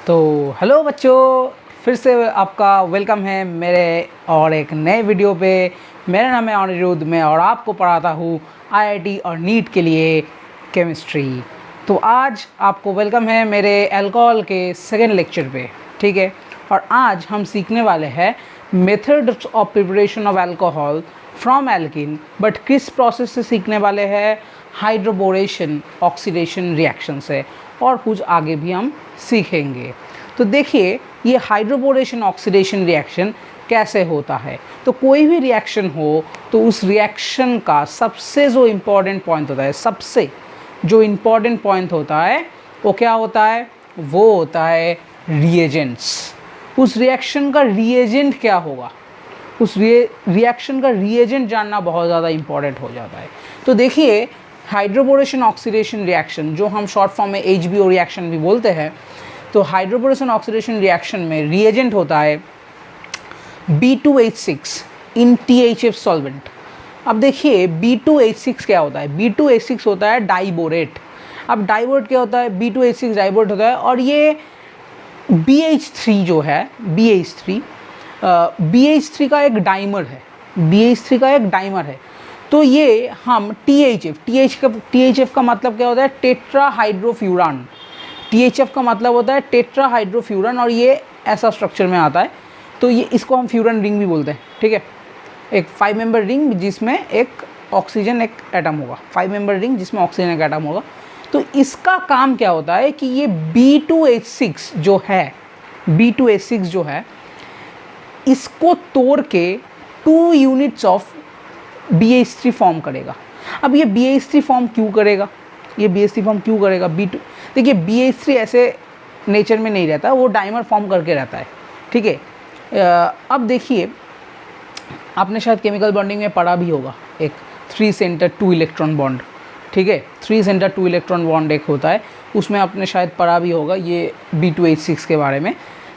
तो हेलो बच्चों, फिर से आपका वेलकम है मेरे और एक नए वीडियो पे। मेरा नाम है अनिरुद्ध, मैं और आपको पढ़ाता हूँ आईआईटी और नीट के लिए केमिस्ट्री। तो आज आपको वेलकम है मेरे अल्कोहल के सेकेंड लेक्चर पे, ठीक है। और आज हम सीखने वाले हैं methods of preparation of alcohol from alkene, but किस प्रोसेस से सीखने वाले हैं? हाइड्रोबोरेशन ऑक्सीडेशन रिएक्शन से, और कुछ आगे भी हम सीखेंगे। तो देखिए, ये हाइड्रोबोरेशन ऑक्सीडेशन रिएक्शन कैसे होता है। तो कोई भी रिएक्शन हो तो उस रिएक्शन का सबसे जो इम्पॉर्टेंट पॉइंट होता है, सबसे जो इम्पॉर्टेंट पॉइंट होता है वो क्या होता है? वो होता है रिएजेंट्स। उस रिएक्शन का रिएजेंट क्या होगा, उस रिएक्शन का रिएजेंट जानना बहुत ज़्यादा इम्पॉर्टेंट हो जाता है। तो देखिए, हाइड्रोबोरेशन ऑक्सीडेशन रिएक्शन, जो हम शॉर्ट फॉर्म में HBO रिएक्शन भी बोलते हैं, तो हाइड्रोबोरेशन ऑक्सीडेशन रिएक्शन में रिएजेंट होता है B2H6 इन THF सॉल्वेंट। अब देखिए, B2H6 क्या होता है? B2H6 होता है डाइबोरेट। अब डाइबोरेट क्या होता है? B2H6 डाइबोरेट होता है। और ये BH3 जो है, BH3 का एक डाइमर है, BH3 का एक डाइमर है। तो ये हम THF का मतलब क्या होता है? टेट्राहाइड्रोफ्यूरान। THF का मतलब होता है टेट्राहाइड्रोफ्यूरान, और ये ऐसा स्ट्रक्चर में आता है। तो ये इसको हम फ्यूरन रिंग भी बोलते हैं, ठीक है। एक 5 मेंबर रिंग जिसमें एक ऑक्सीजन एक एटम होगा, 5 मेंबर रिंग जिसमें ऑक्सीजन एक एटम होगा। तो इसका काम क्या होता है कि ये B2H6 जो है, इसको तोड़ के 2 यूनिट्स ऑफ BH3 फॉर्म करेगा। अब ये BH3 फॉर्म क्यों करेगा? B2, देखिए BH3 ऐसे नेचर में नहीं रहता, वो डाइमर फॉर्म करके रहता है, ठीक है। अब देखिए, आपने शायद केमिकल बॉन्डिंग में पढ़ा भी होगा, एक 3 सेंटर 2 इलेक्ट्रॉन बॉन्ड, ठीक है। 3 सेंटर 2 इलेक्ट्रॉन बॉन्ड एक होता है, उसमें आपने शायद पढ़ा भी होगा ये B2H6 के बारे में।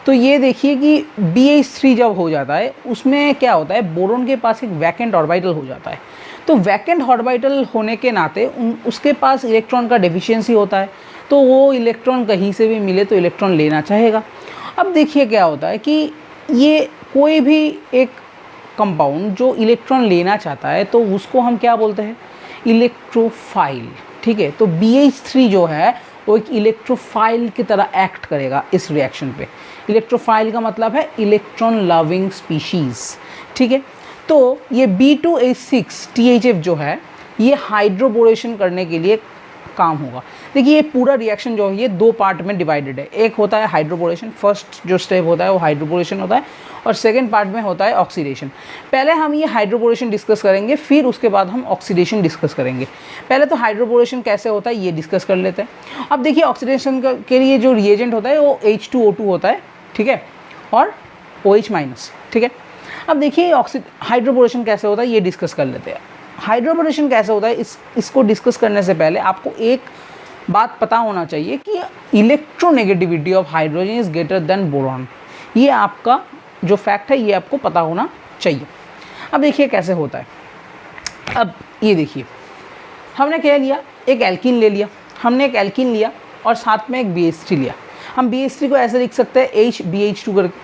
तो ये देखिए कि BH3 जब हो जाता है, उसमें क्या होता है? बोरोन के पास एक वैकेंट ऑर्बिटल हो जाता है। तो वैकेंट ऑर्बिटल होने के नाते उसके पास इलेक्ट्रॉन का डेफिशिएंसी होता है। तो वो इलेक्ट्रॉन कहीं से भी मिले तो इलेक्ट्रॉन लेना चाहेगा। अब देखिए क्या होता है कि ये कोई भी एक कंपाउंड जो इलेक्ट्रॉन लेना चाहता है, तो उसको हम क्या बोलते हैं? इलेक्ट्रोफाइल, ठीक है। तो BH3 जो है वो एक इलेक्ट्रोफाइल की तरह एक्ट करेगा इस रिएक्शन पे। इलेक्ट्रोफाइल का मतलब है इलेक्ट्रॉन लविंग स्पीशीज़, ठीक है। तो ये B2H6 THF जो है, ये हाइड्रोबोरेशन करने के लिए काम होगा। देखिए, ये पूरा रिएक्शन जो है ये 2 पार्ट में डिवाइडेड है। एक होता है हाइड्रोबोरेशन, फर्स्ट जो स्टेप होता है वो हाइड्रोबोरेशन होता है, और सेकंड पार्ट में होता है ऑक्सीडेशन। पहले हम ये हाइड्रोबोरेशन डिस्कस करेंगे, फिर उसके बाद हम ऑक्सीडेशन डिस्कस करेंगे। पहले तो हाइड्रोबोरेशन कैसे होता है ये डिस्कस कर लेते हैं। अब देखिए, ऑक्सीडेशन के लिए जो रिएजेंट होता है वो H2O2 होता है, ठीक है, और OH-, ठीक है। अब देखिए, हाइड्रोबोरेशन कैसे होता है ये डिस्कस कर लेते हैं। हाइड्रोबोरेशन कैसे होता है इसको डिस्कस करने से पहले आपको एक बात पता होना चाहिए कि electronegativity of hydrogen is greater than boron. ये आपका जो फैक्ट है ये आपको पता होना चाहिए। अब देखिए कैसे होता है। अब ये देखिए, हमने क्या लिया? एक एल्कीन ले लिया, और साथ में एक BH3 लिया। हम BH3 को ऐसे लिख सकते हैं HBH2 करके।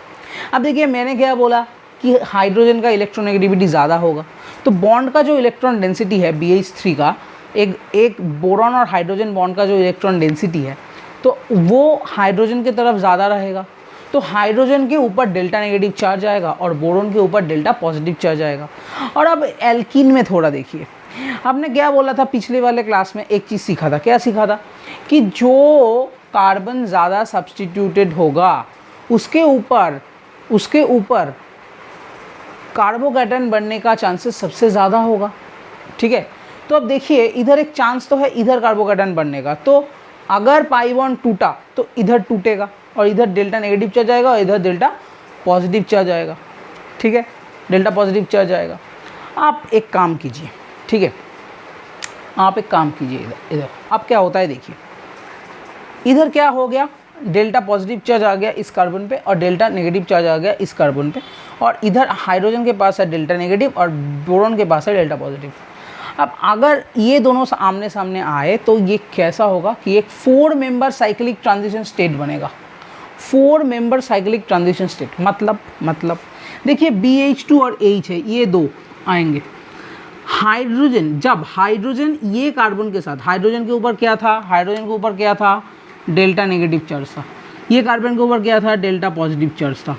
अब देखिए, मैंने क्या बोला कि हाइड्रोजन का इलेक्ट्रोनेगेटिविटी ज़्यादा होगा। तो बॉन्ड का जो इलेक्ट्रॉन डेंसिटी है BH3 का, एक बोरॉन और हाइड्रोजन बॉन्ड का जो इलेक्ट्रॉन डेंसिटी है, तो वो हाइड्रोजन की तरफ ज़्यादा रहेगा। तो हाइड्रोजन के ऊपर डेल्टा नेगेटिव चार्ज आएगा और बोरोन के ऊपर डेल्टा पॉजिटिव चार्ज आएगा। और अब एल्कीन में थोड़ा देखिए, आपने क्या बोला था पिछले वाले क्लास में? एक चीज़ सीखा था। क्या सीखा था? कि जो कार्बन ज़्यादा सब्सटीट्यूटेड होगा उसके ऊपर कार्बोकैटायन बनने का चांसेस सबसे ज़्यादा होगा, ठीक है। तो अब देखिए, इधर एक चांस तो है इधर कार्बोकैटायन बनने का। तो अगर पाई बॉन्ड टूटा तो इधर टूटेगा, और इधर डेल्टा नेगेटिव चार्ज आएगा और इधर डेल्टा पॉजिटिव चार्ज आएगा, ठीक है, डेल्टा पॉजिटिव चार्ज आएगा। आप एक काम कीजिए, ठीक है, आप एक काम कीजिए, इधर अब क्या होता है देखिए, इधर क्या हो गया? डेल्टा पॉजिटिव चार्ज आ गया इस कार्बन पे, और डेल्टा नेगेटिव चार्ज आ गया इस कार्बन पे, और इधर हाइड्रोजन के पास है डेल्टा नेगेटिव और बोरॉन के पास है डेल्टा पॉजिटिव। अब अगर ये दोनों आमने सामने आए तो ये कैसा होगा कि एक 4 मेंबर साइक्लिक ट्रांजिशन स्टेट बनेगा। 4 मेंबर साइक्लिक ट्रांजिशन स्टेट। मतलब देखिए BH2 और H है, ये दो आएंगे। हाइड्रोजन, जब हाइड्रोजन ये कार्बन के साथ, हाइड्रोजन के ऊपर क्या था, हाइड्रोजन के ऊपर क्या था, डेल्टा नेगेटिव चार्ज था। ये कार्बन के ऊपर क्या था, डेल्टा पॉजिटिव चार्ज था।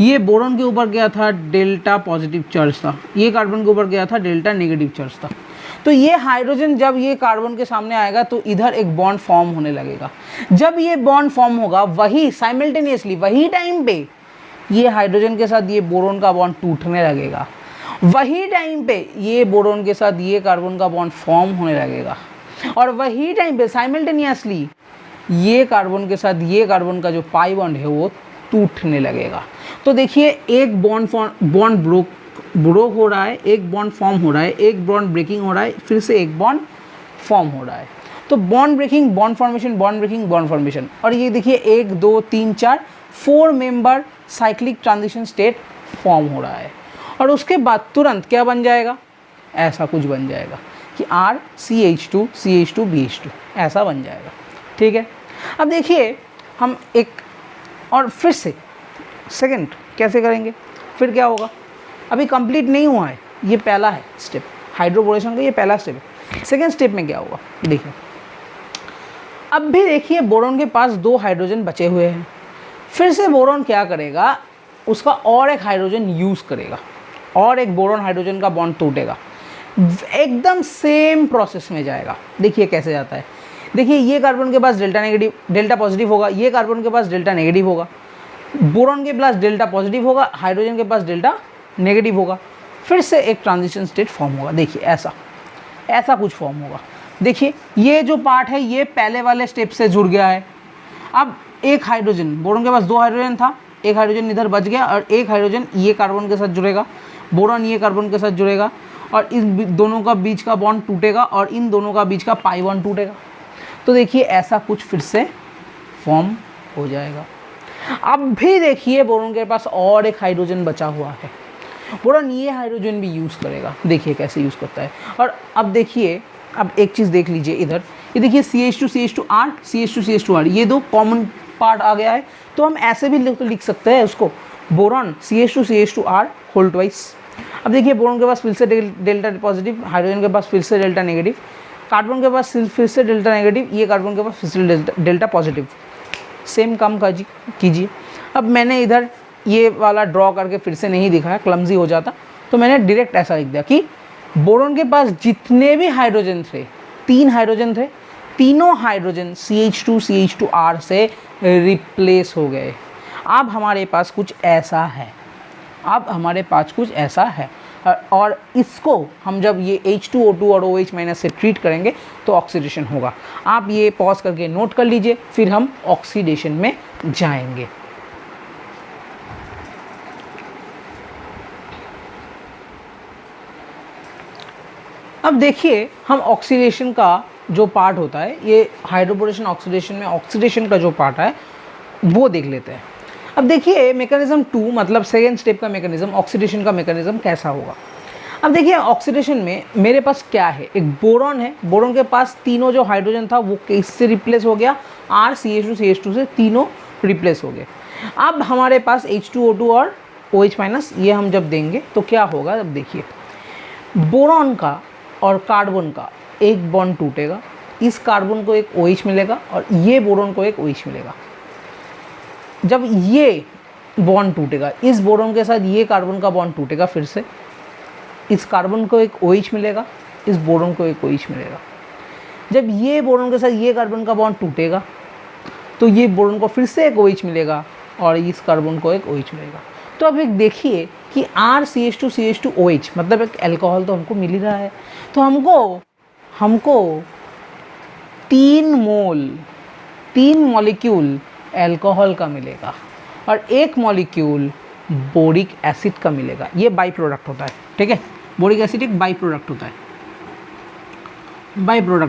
ये बोरॉन के ऊपर क्या था, डेल्टा पॉजिटिव चार्ज था। ये कार्बन के ऊपर क्या था, डेल्टा नेगेटिव चार्ज था। तो ये हाइड्रोजन जब ये कार्बन के सामने आएगा तो इधर एक बॉन्ड फॉर्म होने लगेगा। जब ये बॉन्ड फॉर्म होगा, वही साइमल्टेनियसली वही टाइम पे ये हाइड्रोजन के साथ ये बोरॉन का बॉन्ड टूटने लगेगा। वही टाइम पे ये बोरॉन के साथ ये कार्बन का बॉन्ड फॉर्म होने लगेगा। और वही टाइम पे साइमल्टेनियसली ये कार्बन के साथ ये कार्बन का जो पाई बॉन्ड है वो टूटने लगेगा। तो देखिए एक बॉन्ड ब्रोक हो रहा है, एक बॉन्ड फॉर्म हो रहा है, एक बॉन्ड ब्रेकिंग हो रहा है, फिर से एक बॉन्ड फॉर्म हो रहा है। तो bond breaking, bond formation, bond breaking, bond formation. और ये देखिए 1 2 3 4 4 member cyclic transition state form हो रहा है। और उसके बाद तुरंत क्या बन जाएगा, ऐसा कुछ बन जाएगा कि RCH2 CH2 BH2 ऐसा बन जाएगा। ठीक है, अब देखिए हम एक और फिर से सेकंड कैसे करेंगे, फिर क्या होगा, अभी कंप्लीट नहीं हुआ है, ये पहला है स्टेप, हाइड्रोबोरेशन का ये पहला स्टेप है। सेकंड स्टेप में क्या होगा देखिए, अब भी देखिए बोरॉन के पास 2 हाइड्रोजन बचे हुए हैं। फिर से बोरॉन क्या करेगा, उसका और एक हाइड्रोजन यूज़ करेगा और एक बोरॉन हाइड्रोजन का बॉन्ड टूटेगा, एकदम सेम प्रोसेस में जाएगा। देखिए कैसे जाता है, देखिए ये कार्बन के पास डेल्टा पॉजिटिव होगा, ये कार्बन के पास डेल्टा नेगेटिव होगा, बोरॉन के पास डेल्टा पॉजिटिव होगा, हाइड्रोजन के पास डेल्टा नेगेटिव होगा। फिर से एक ट्रांजिशन स्टेट फॉर्म होगा। देखिए ऐसा कुछ फॉर्म होगा। देखिए ये जो पार्ट है ये पहले वाले स्टेप से जुड़ गया है। अब एक हाइड्रोजन, बोरॉन के पास 2 हाइड्रोजन था, एक हाइड्रोजन इधर बच गया और एक हाइड्रोजन ये कार्बन के साथ जुड़ेगा, बोरॉन ये कार्बन के साथ जुड़ेगा और इस दोनों का बीच का बॉन्ड टूटेगा और इन दोनों का बीच का पाई बॉन्ड टूटेगा। तो देखिए ऐसा कुछ फिर से फॉर्म हो जाएगा। अब भी देखिए बोरॉन के पास और एक हाइड्रोजन बचा हुआ है, बोरॉन ये हाइड्रोजन भी यूज़ करेगा। देखिए कैसे यूज़ करता है। और अब देखिए, अब एक चीज़ देख लीजिए इधर, ये देखिए CH2 CH2R CH2 CH2R, ये 2 कॉमन पार्ट आ गया है। तो हम ऐसे भी लिख सकते हैं उसको, boron CH2 CH2R whole twice. अब देखिए बोरॉन के पास फिर से डेल्टा पॉजिटिव, हाइड्रोजन के पास फिर से डेल्टा नेगेटिव, कार्बन के पास फिर से डेल्टा नेगेटिव, ये कार्बन के पास फिर से डेल्टा पॉजिटिव। सेम काम कीजिए। अब मैंने इधर ये वाला ड्रॉ करके फिर से नहीं दिखाया, क्लमजी हो जाता, तो मैंने डायरेक्ट ऐसा लिख दिया कि बोरॉन के पास जितने भी हाइड्रोजन थे, 3 हाइड्रोजन थे, तीनों हाइड्रोजन CH2 CH2R से रिप्लेस हो गए। अब हमारे पास कुछ ऐसा है, और इसको हम जब ये H2O2 और OH- से ट्रीट करेंगे तो ऑक्सीडेशन होगा। आप ये पॉज करके नोट कर लीजिए, फिर हम ऑक्सीडेशन में जाएंगे। अब देखिए हम ऑक्सीडेशन का जो पार्ट होता है, ये हाइड्रोबोरेशन ऑक्सीडेशन में ऑक्सीडेशन का जो पार्ट है वो देख लेते हैं। अब देखिए मैकेनिज्म 2 मतलब सेकेंड स्टेप का मैकेनिज्म, ऑक्सीडेशन का मैकेनिज्म कैसा होगा। अब देखिए ऑक्सीडेशन में मेरे पास क्या है, एक बोरॉन है, बोरॉन के पास तीनों जो हाइड्रोजन था वो किससे रिप्लेस हो गया, RCH2 CH2 से तीनों रिप्लेस हो गए। अब हमारे पास H2O2 और OH- ये हम जब देंगे तो क्या होगा, अब देखिए बोरॉन का और कार्बन का एक बॉन्ड टूटेगा, इस कार्बन को एक OH मिलेगा और ये बोरॉन को एक OH मिलेगा। जब ये बॉन्ड टूटेगा, इस बोरॉन के साथ ये कार्बन का बॉन्ड टूटेगा, फिर से इस कार्बन को एक OH मिलेगा, इस बोरॉन को एक OH मिलेगा। जब ये बोरॉन के साथ ये कार्बन का बॉन्ड टूटेगा तो ये बोरॉन को फिर से एक OH मिलेगा और इस कार्बन को एक OH मिलेगा। तो अब एक देखिए कि RCH2 CH2OH मतलब एक अल्कोहल तो हमको मिल ही रहा है, तो हमको 3 मॉलिक्यूल अल्कोहल का मिलेगा और 1 मॉलिक्यूल बोरिक एसिड का मिलेगा। ये बाई प्रोडक्ट होता है, ठीक है, बोरिक एसिड एक बाई प्रोडक्ट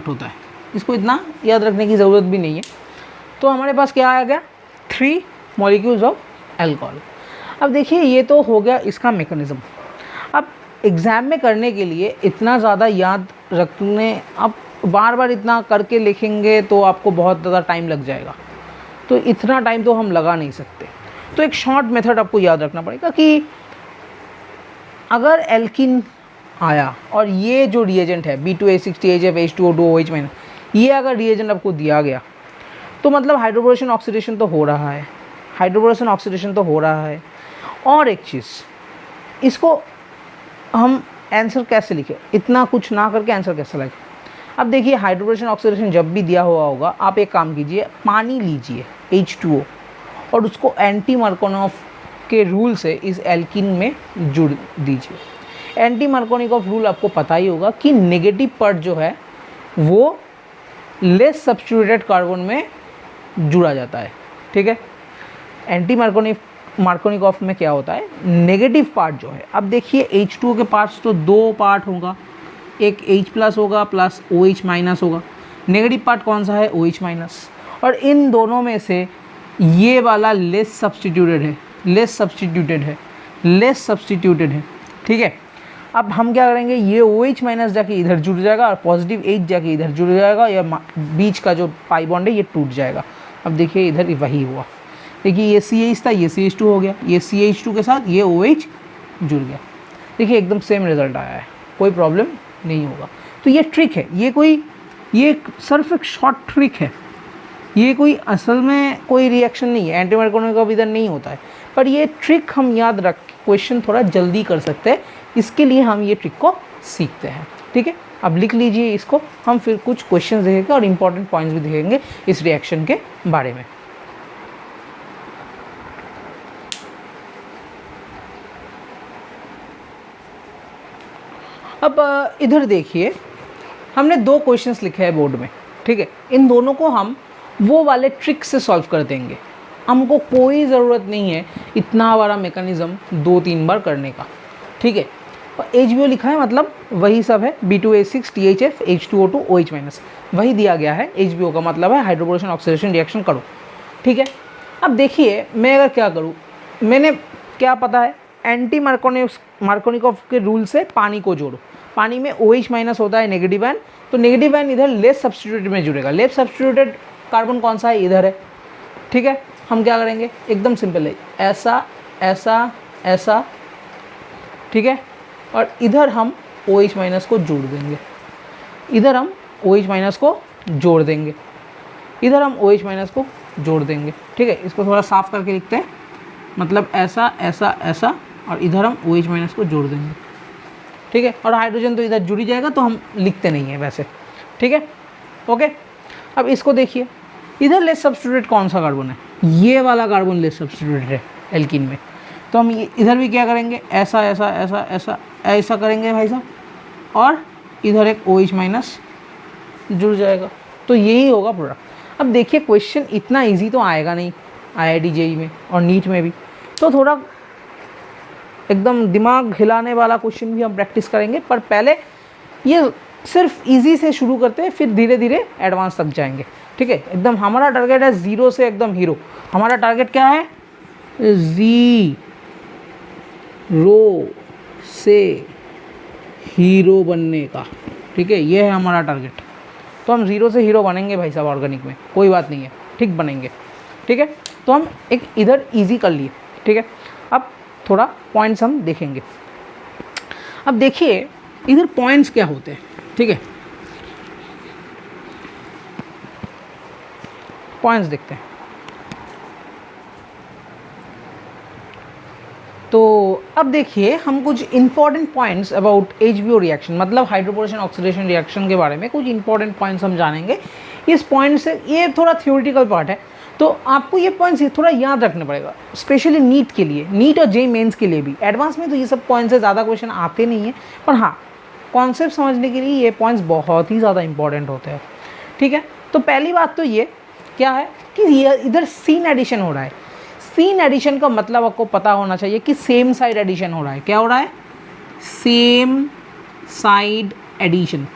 होता है, इसको इतना याद रखने की ज़रूरत भी नहीं है। तो हमारे पास क्या आ गया, 3 मॉलिक्यूल्स ऑफ अल्कोहल। अब देखिए ये तो हो गया इसका मैकेनिज्म। अब एग्ज़ाम में करने के लिए इतना ज़्यादा याद रखने, अब बार बार इतना करके लिखेंगे तो आपको बहुत ज़्यादा टाइम लग जाएगा। तो इतना टाइम तो हम लगा नहीं सकते। तो एक शॉर्ट मेथड आपको याद रखना पड़ेगा कि अगर एल्किन आया और ये जो रिएजेंट है B2H6 THF H2O2 OH-, ये अगर रिएजेंट आपको दिया गया तो मतलब हाइड्रोबोरेशन ऑक्सीडेशन तो हो रहा है, हाइड्रोबोरेशन ऑक्सीडेशन तो हो रहा है। और एक चीज़, इसको हम आंसर कैसे लिखें, इतना कुछ ना करके आंसर कैसे लिखें। अब देखिए हाइड्रोबोरेशन ऑक्सीडेशन जब भी दिया हुआ होगा, आप एक काम कीजिए, पानी लीजिए H2O और उसको एंटी मार्कोनॉफ के रूल से इस एल्किन में जुड़ दीजिए। एंटी मार्कोनिकॉफ रूल आपको पता ही होगा कि नेगेटिव पार्ट जो है वो लेस सब्स्टिट्यूटेड कार्बन में जुड़ा जाता है, ठीक है। एंटी मार्कोनिकॉफ में क्या होता है, नेगेटिव पार्ट जो है, अब देखिए H2O के पार्ट्स तो दो पार्ट होगा, एक H+ होगा प्लस OH- होगा। नेगेटिव पार्ट कौन सा है, OH-, और इन दोनों में से ये वाला लेस सब्स्टिट्यूटेड है, ठीक है। अब हम क्या करेंगे, ये OH- जाके इधर जुड़ जाएगा और पॉजिटिव H जाके इधर जुड़ जाएगा, या बीच का जो पाई बॉन्ड है ये टूट जाएगा। अब देखिए इधर वही हुआ, देखिए ये CH था, ये CH2 हो गया, ये CH2 के साथ ये OH जुड़ गया। देखिए एकदम सेम रिजल्ट आया है, कोई प्रॉब्लम नहीं होगा। तो ये ट्रिक है, ये सिर्फ एक शॉर्ट ट्रिक है, ये कोई असल में कोई रिएक्शन नहीं है, एंटी मार्कोनिकॉफ इधर नहीं होता है, पर ये ट्रिक हम याद रख के क्वेश्चन थोड़ा जल्दी कर सकते हैं, इसके लिए हम ये ट्रिक को सीखते हैं, ठीक है। अब लिख लीजिए इसको, हम फिर कुछ क्वेश्चन देखेंगे और इम्पॉर्टेंट पॉइंट्स भी देखेंगे इस रिएक्शन के बारे में। अब इधर देखिए, हमने दो क्वेश्चंस लिखे हैं बोर्ड में, ठीक है। इन दोनों को हम वो वाले ट्रिक से सॉल्व कर देंगे, हमको कोई ज़रूरत नहीं है इतना बड़ा मैकेनिज़्म 2-3 बार करने का, ठीक है। और HBO लिखा है मतलब वही सब है, B2H6 THF H2O2 OH-, वही दिया गया है। HBO का मतलब है हाइड्रोबोरेशन ऑक्सीडेशन रिएक्शन करो, ठीक है। अब देखिए मैं अगर क्या करूँ, मैंने क्या पता है, एंटी मार्कोनिकॉफ के रूल से पानी को जोड़ो, पानी में OH- होता है नेगेटिव आयन, तो नेगेटिव आयन इधर लेस सब्स्टिट्यूटेड में जुड़ेगा, लेस सब्स्टिट्यूटेड कार्बन कौन सा है, इधर है, ठीक है। हम क्या करेंगे, एकदम सिंपल है, ऐसा ऐसा ऐसा, ठीक है, और इधर हम OH- को जोड़ देंगे, इधर हम OH- को जोड़ देंगे, इधर हम OH- को जोड़ देंगे, ठीक है। इसको थोड़ा साफ करके लिखते हैं, मतलब ऐसा ऐसा ऐसा, और इधर हम OH- को जोड़ देंगे, ठीक है। और हाइड्रोजन तो इधर जुड़ ही जाएगा, तो हम लिखते नहीं हैं वैसे, ठीक है, ओके। अब इसको देखिए, इधर लेस सब्स्टिट्यूटेड कौन सा कार्बन है, ये वाला कार्बन लेस सब्स्टिट्यूटेड है एल्किन में, तो हम इधर भी क्या करेंगे, ऐसा ऐसा ऐसा ऐसा ऐसा करेंगे भाई साहब, और इधर एक OH- जुड़ जाएगा, तो यही होगा प्रोडक्ट। अब देखिए क्वेश्चन इतना इजी तो आएगा नहीं IIT JEE में और नीट में भी, तो थोड़ा एकदम दिमाग हिलाने वाला क्वेश्चन भी हम प्रैक्टिस करेंगे, पर पहले ये सिर्फ इजी से शुरू करते हैं, फिर धीरे धीरे एडवांस तक जाएंगे, ठीक है। एकदम हमारा टारगेट है 0 से एकदम हीरो, हमारा टारगेट क्या है, 0 से हीरो बनने का, ठीक है, ये है हमारा टारगेट। तो हम 0 से हीरो बनेंगे भाई साहब ऑर्गेनिक में, कोई बात नहीं है, ठीक बनेंगे, ठीक है। तो हम एक इधर इजी कर लिए, ठीक है। अब थोड़ा पॉइंट्स हम देखेंगे। अब देखिए इधर पॉइंट्स क्या होते हैं, ठीक है, पॉइंट्स देखते हैं। तो अब देखिए हम कुछ important points about HBO reaction, मतलब हाइड्रोबोरेशन ऑक्सीडेशन रिएक्शन के बारे में कुछ इंपॉर्टेंट पॉइंट्स हम जानेंगे। इस पॉइंट से, ये थोड़ा थ्योरेटिकल पार्ट है, तो आपको ये पॉइंट्स थोड़ा याद रखना पड़ेगा, स्पेशली नीट के लिए, नीट और JEE मेंस के लिए भी। एडवांस में तो ये सब पॉइंट्स से ज़्यादा क्वेश्चन आते नहीं हैं, पर हाँ कॉन्सेप्ट समझने के लिए ये पॉइंट्स बहुत ही ज़्यादा इंपॉर्टेंट होते हैं, ठीक है। तो पहली बात तो ये क्या है कि ये इधर सीन एडिशन हो रहा है। सीन एडिशन का मतलब आपको पता होना चाहिए कि सेम साइड एडिशन हो रहा है। क्या हो रहा है, same side addition,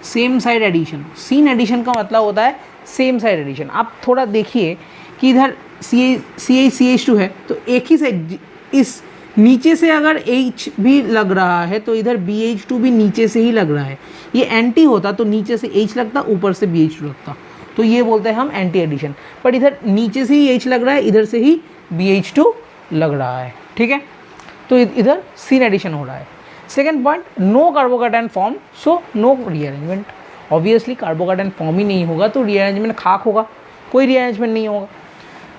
same side addition. Syn addition का मतलब होता है सेम साइड एडिशन। आप थोड़ा देखिए कि इधर CH2 है, तो एक ही साइड, इस नीचे से अगर H भी लग रहा है तो इधर BH2 भी नीचे से ही लग रहा है। ये एंटी होता तो नीचे से H लगता, ऊपर से BH2 लगता, तो ये बोलते हैं हम एंटी एडिशन। पर इधर नीचे से ही H लग रहा है, इधर से ही BH2 लग रहा है, ठीक है, तो इधर सीन एडिशन हो रहा है। Second point, no carbocation form so no rearrangement. Obviously carbocation form ही नहीं होगा तो रीअरेंजमेंट खाक होगा, कोई रीअरेंजमेंट नहीं होगा।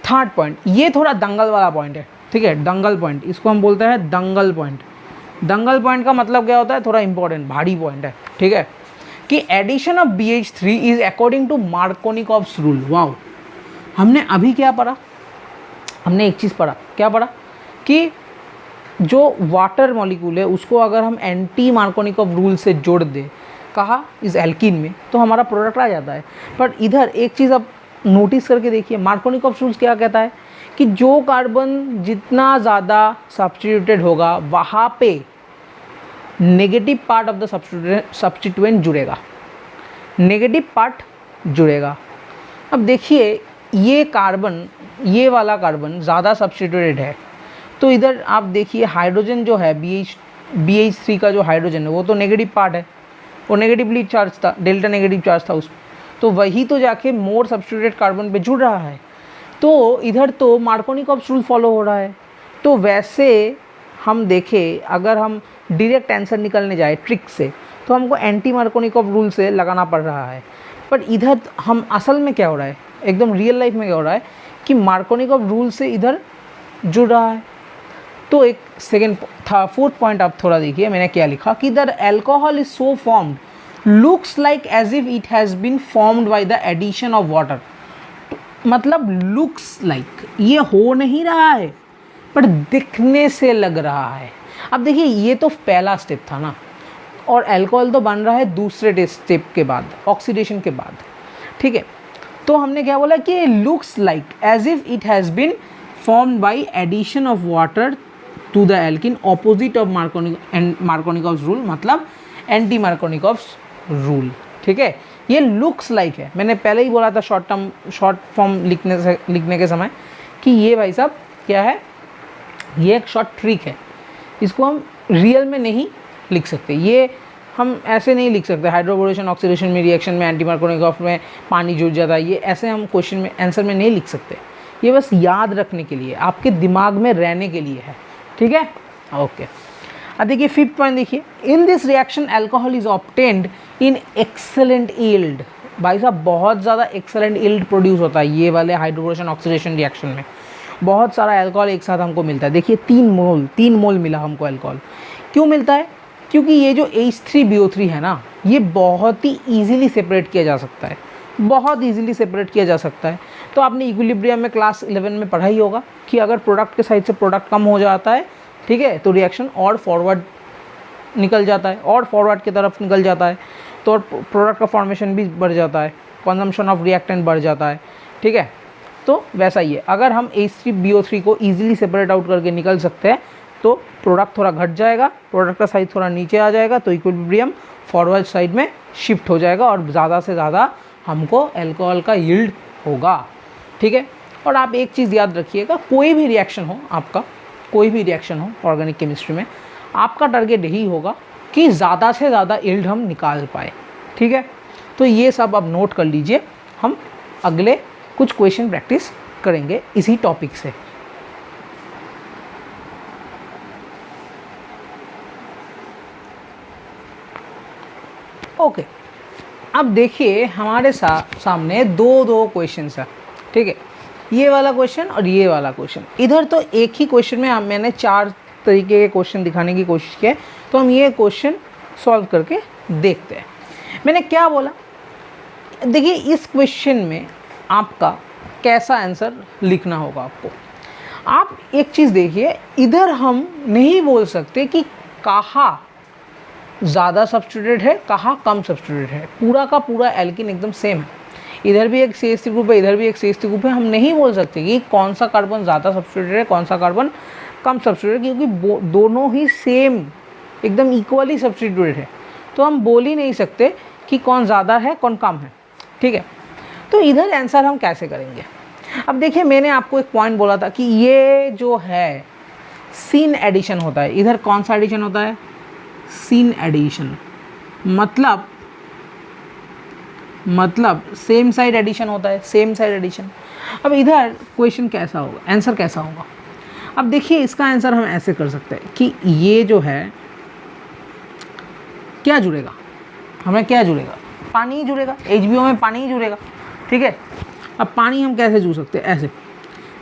थर्ड पॉइंट, ये थोड़ा दंगल वाला पॉइंट है, ठीक है, दंगल पॉइंट, इसको हम बोलते हैं दंगल पॉइंट। दंगल पॉइंट का मतलब क्या होता है, थोड़ा इंपॉर्टेंट भारी पॉइंट है, ठीक है, कि addition of BH3 is according to Markovnikov's rule. Wow, हमने अभी क्या पढ़ा, हमने एक चीज़ पढ़ा, क्या पढ़ा, कि जो वाटर मॉलिक्यूल है उसको अगर हम एंटी मार्कोनिकॉव रूल से जोड़ दें, कहा इस एल्कीन में, तो हमारा प्रोडक्ट आ जाता है। पर इधर एक चीज़ आप नोटिस करके देखिए, मार्कोनिकॉव रूल्स क्या कहता है कि जो कार्बन जितना ज़्यादा सब्स्टिट्यूटेड होगा वहाँ पे negative part of the substituent जुड़ेगा, नेगेटिव पार्ट जुड़ेगा। अब देखिए ये कार्बन, ये वाला कार्बन ज़्यादा सब्स्टिट्यूटेड है, तो इधर आप देखिए हाइड्रोजन जो है BH3 का जो हाइड्रोजन है वो तो नेगेटिव पार्ट है, वो नेगेटिवली चार्ज था, डेल्टा नेगेटिव चार्ज था उसमें, तो वही तो जाके मोर सब्स्टिट्यूटेड कार्बन पे जुड़ रहा है। तो इधर तो मार्कोनिकॉव्स रूल फॉलो हो रहा है। तो वैसे हम देखें, अगर हम डायरेक्ट आंसर निकलने जाए ट्रिक से, तो हमको एंटी मार्कोनिकॉव रूल से लगाना पड़ रहा है। पर इधर हम असल में क्या हो रहा है, एकदम रियल लाइफ में क्या हो रहा है कि मार्कोनिकॉव रूल से इधर जुड़ रहा है। तो एक सेकेंड था, फोर्थ पॉइंट आप थोड़ा देखिए मैंने क्या लिखा कि the alcohol is so formed looks like as if it has been formed by the addition of water. मतलब लुक्स लाइक, ये हो नहीं रहा है पर दिखने से लग रहा है। अब देखिए ये तो पहला स्टेप था ना, और अल्कोहल तो बन रहा है दूसरे स्टेप के बाद, ऑक्सीडेशन के बाद, ठीक है। तो हमने क्या बोला कि looks like as if it has been formed by addition of water to the alkene opposite of Markovnikov's rule, मतलब एंटी मार्कोनिकॉव्स रूल, ठीक है। ये लुक्स लाइक है, मैंने पहले ही बोला था शॉर्ट फॉर्म लिखने के समय कि ये भाई साहब क्या है, ये एक शॉर्ट ट्रिक है, इसको हम रियल में नहीं लिख सकते, ये हम ऐसे नहीं लिख सकते। हाइड्रोबोरेशन ऑक्सीडेशन में रिएक्शन में एंटी मार्कोनिकॉव में पानी जुड़ जाता है, ये ऐसे हम क्वेश्चन में आंसर में नहीं लिख सकते। ये बस याद रखने के लिए, आपके दिमाग में रहने के लिए है, ठीक है, ओके। अब देखिए फिफ्थ पॉइंट देखिए, in this reaction alcohol is obtained in excellent yield. भाई साहब बहुत ज़्यादा एक्सेलेंट यील्ड प्रोड्यूस होता है ये वाले हाइड्रोबोरेशन ऑक्सीडेशन रिएक्शन में, बहुत सारा अल्कोहल एक साथ हमको मिलता है। देखिए 3 मोल मिला हमको अल्कोहल। क्यों मिलता है? क्योंकि ये जो H3BO3 है ना, ये बहुत ही ईजिली सेपरेट किया जा सकता है, बहुत ईजिली सेपरेट किया जा सकता है। तो आपने इक्विलिब्रियम में क्लास 11 में पढ़ा ही होगा कि अगर प्रोडक्ट के साइड से प्रोडक्ट कम हो जाता है, ठीक है, तो रिएक्शन और फॉरवर्ड निकल जाता है, और फॉरवर्ड की तरफ निकल जाता है, तो प्रोडक्ट का फॉर्मेशन भी बढ़ जाता है, कंजम्पशन ऑफ रिएक्टेंट बढ़ जाता है, ठीक है। तो वैसा ही है, अगर हम H3BO3 को ईजिली सेपरेट आउट करके निकल सकते हैं तो प्रोडक्ट थोड़ा घट जाएगा, प्रोडक्ट का साइज थोड़ा नीचे आ जाएगा, तो इक्विलिब्रियम फॉरवर्ड साइड में शिफ्ट हो जाएगा और ज़्यादा से ज़्यादा हमको अल्कोहल का यील्ड होगा, ठीक है। और आप एक चीज़ याद रखिएगा, कोई भी रिएक्शन हो आपका, कोई भी रिएक्शन हो ऑर्गेनिक केमिस्ट्री में, आपका टारगेट यही होगा कि ज़्यादा से ज़्यादा यील्ड हम निकाल पाए, ठीक है। तो ये सब आप नोट कर लीजिए, हम अगले कुछ क्वेश्चन प्रैक्टिस करेंगे इसी टॉपिक से। ओके, अब देखिए हमारे सामने दो क्वेश्चंस है, ठीक है, ये वाला क्वेश्चन और ये वाला क्वेश्चन। इधर तो एक ही क्वेश्चन में मैंने 4 तरीके के क्वेश्चन दिखाने की कोशिश की है, तो हम ये क्वेश्चन सॉल्व करके देखते हैं। मैंने क्या बोला, देखिए इस क्वेश्चन में आपका कैसा आंसर लिखना होगा आपको। आप एक चीज़ देखिए, इधर हम नहीं बोल सकते कि कहाँ ज़्यादा सब्स्टिट्यूटेड है, कहाँ कम सब्स्टिट्यूटेड है, पूरा का पूरा एल्किन एकदम सेम है, इधर भी एक CH3 ग्रुप है, इधर भी एक CH3 ग्रुप है। हम नहीं बोल सकते कि कौन सा कार्बन ज़्यादा सब्स्टिट्यूटेड है, कौन सा कार्बन कम सब्स्टिट्यूटेड, क्योंकि दोनों ही सेम एकदम इक्वली सब्स्टिट्यूटेड है, तो हम बोल ही नहीं सकते कि कौन ज़्यादा है कौन कम है, ठीक है। तो इधर आंसर हम कैसे करेंगे? अब देखिए मैंने आपको एक पॉइंट बोला था कि ये जो है सीन एडिशन होता है, इधर कौन सा एडिशन होता है? सीन एडिशन, मतलब मतलब सेम साइड एडिशन होता है, सेम साइड एडिशन। अब इधर क्वेश्चन कैसा होगा, आंसर कैसा होगा? अब देखिए इसका आंसर हम ऐसे कर सकते हैं कि ये जो है क्या जुड़ेगा, हमें क्या जुड़ेगा, पानी ही जुड़ेगा, HBO में पानी ही जुड़ेगा, ठीक है। अब पानी हम कैसे जुड़ सकते हैं, ऐसे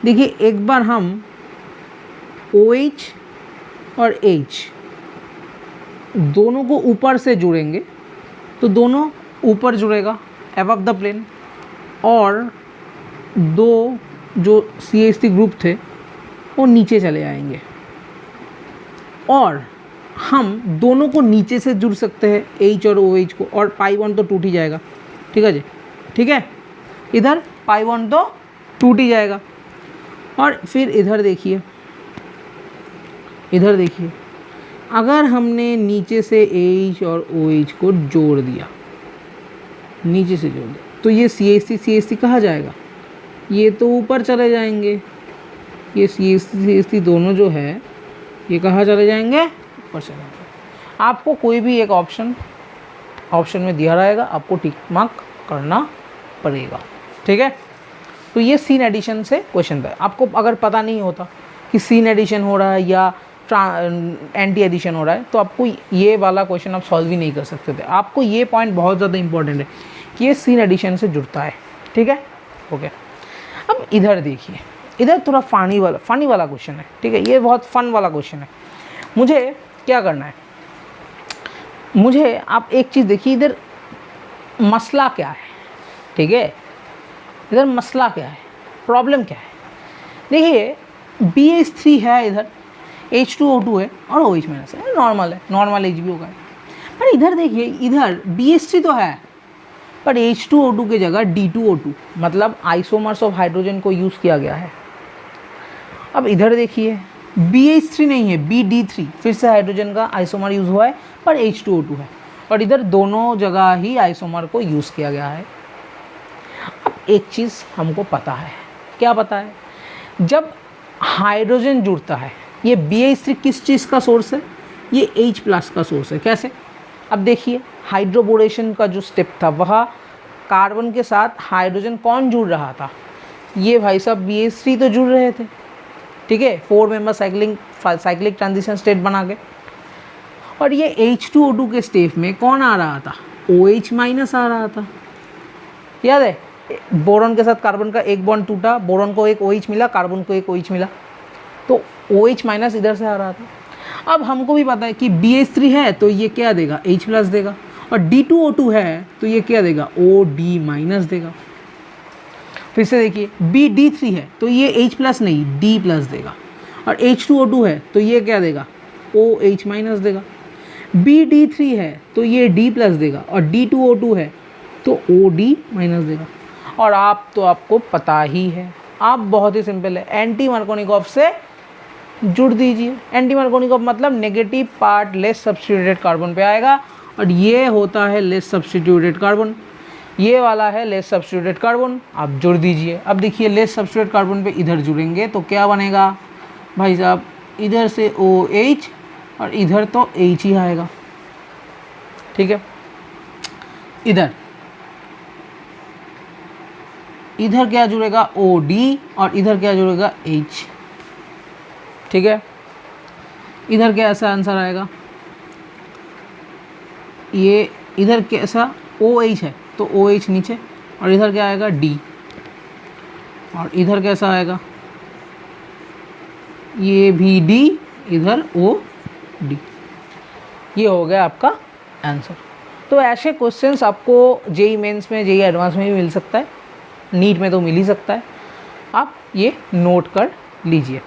देखिए, एक बार हम OH और H दोनों को ऊपर से जुड़ेंगे तो दोनों ऊपर जुड़ेगा अबव द प्लेन, और दो जो CH3 ग्रुप थे वो नीचे चले आएंगे, और हम दोनों को नीचे से जुड़ सकते हैं H और OH को, और पाई बॉन्ड तो टूट ही जाएगा, ठीक है जी, ठीक है। इधर पाई बॉन्ड तो टूट ही जाएगा। और फिर इधर देखिए, इधर देखिए, अगर हमने नीचे से H और OH को जोड़ दिया, नीचे से जोड़ दिया, तो ये CH3 कहाँ जाएगा, ये तो ऊपर चले जाएंगे, ये CH3 दोनों जो है ये कहाँ चले जाएंगे, ऊपर चले जाएंगे। आपको कोई भी एक ऑप्शन में दिया रहेगा, आपको टिक मार्क करना पड़ेगा, ठीक है। तो ये सीन एडिशन से क्वेश्चन था। आपको अगर पता नहीं होता कि सीन एडिशन हो रहा है या एंटी एडिशन हो रहा है, तो आपको ये वाला क्वेश्चन आप सॉल्व ही नहीं कर सकते थे। आपको ये पॉइंट बहुत ज़्यादा इंपॉर्टेंट है कि ये सीन एडिशन से जुड़ता है, ठीक है, ओके। अब इधर देखिए, इधर थोड़ा फनी वाला क्वेश्चन है, ठीक है, ये बहुत फन वाला क्वेश्चन है। मुझे क्या करना है, मुझे आप एक चीज़ देखिए, इधर मसला क्या है, ठीक है, इधर मसला क्या है, प्रॉब्लम क्या है। देखिए BH3 है, इधर H2O2 है और OH- है, नॉर्मल है, नॉर्मल HBO का है। पर इधर देखिए, इधर BH3 तो है, पर H2O2 की जगह D2O2 मतलब आइसोमर्स ऑफ हाइड्रोजन को यूज़ किया गया है। अब इधर देखिए, BH3 नहीं है, BD3, फिर से हाइड्रोजन का आइसोमर यूज़ हुआ है, पर H2O2 है, और इधर दोनों जगह ही आइसोमर को यूज़ किया गया है। अब एक चीज़ हमको पता है, क्या पता है, जब हाइड्रोजन जुड़ता है, ये BH3 किस चीज़ का सोर्स है, ये H+ का सोर्स है। कैसे? अब देखिए, हाइड्रोबोरेशन का जो स्टेप था, वह कार्बन के साथ हाइड्रोजन कौन जुड़ रहा था, ये भाई साहब BH3 तो जुड़ रहे थे, ठीक है, 4 मेंबर साइक्लिक ट्रांजिशन स्टेट बना के। और ये H2O2 के स्टेप में कौन आ रहा था, OH- आ रहा था, याद है। बोरॉन के साथ कार्बन का एक बॉन्ड टूटा, बोरॉन को एक OH मिला, कार्बन को एक OH मिला, तो OH- इधर से आ रहा था। अब हमको भी पता है कि BH3 है तो ये क्या देगा, H+ देगा, और D2O2 है तो ये क्या देगा, OD- देगा। फिर से देखिए, BD3 है तो ये H+ नहीं D+ देगा, और H2O2 है तो ये क्या देगा, OH- देगा। BD3 है तो ये D+ देगा, और D2O2 है तो OD- देगा। और आपको पता ही है, आप बहुत ही सिंपल है, एंटी मार्कोनिकॉफ से जुड़ दीजिए। एंटी मार्कोनिकॉफ मतलब negative part less substituted carbon पे आएगा, और ये होता है लेस सब्स्टिट्यूटेड कार्बन, ये वाला है लेस सब्स्टिट्यूटेड कार्बन, आप जुड़ दीजिए। अब देखिए, लेस सब्स्टिट्यूटेड कार्बन पे इधर जुड़ेंगे तो क्या बनेगा भाई साहब, इधर से OH और इधर तो H ही आएगा, ठीक है। इधर क्या जुड़ेगा, OD, और इधर क्या जुड़ेगा, H, ठीक है। इधर कैसा आंसर आएगा, ये इधर कैसा OH है तो OH नीचे, और इधर क्या आएगा D, और इधर कैसा आएगा, ये भी D, इधर OD। ये हो गया आपका आंसर। तो ऐसे क्वेश्चंस आपको JEE मेंस में, JEE एडवांस में भी मिल सकता है, नीट में तो मिल ही सकता है, आप ये नोट कर लीजिए।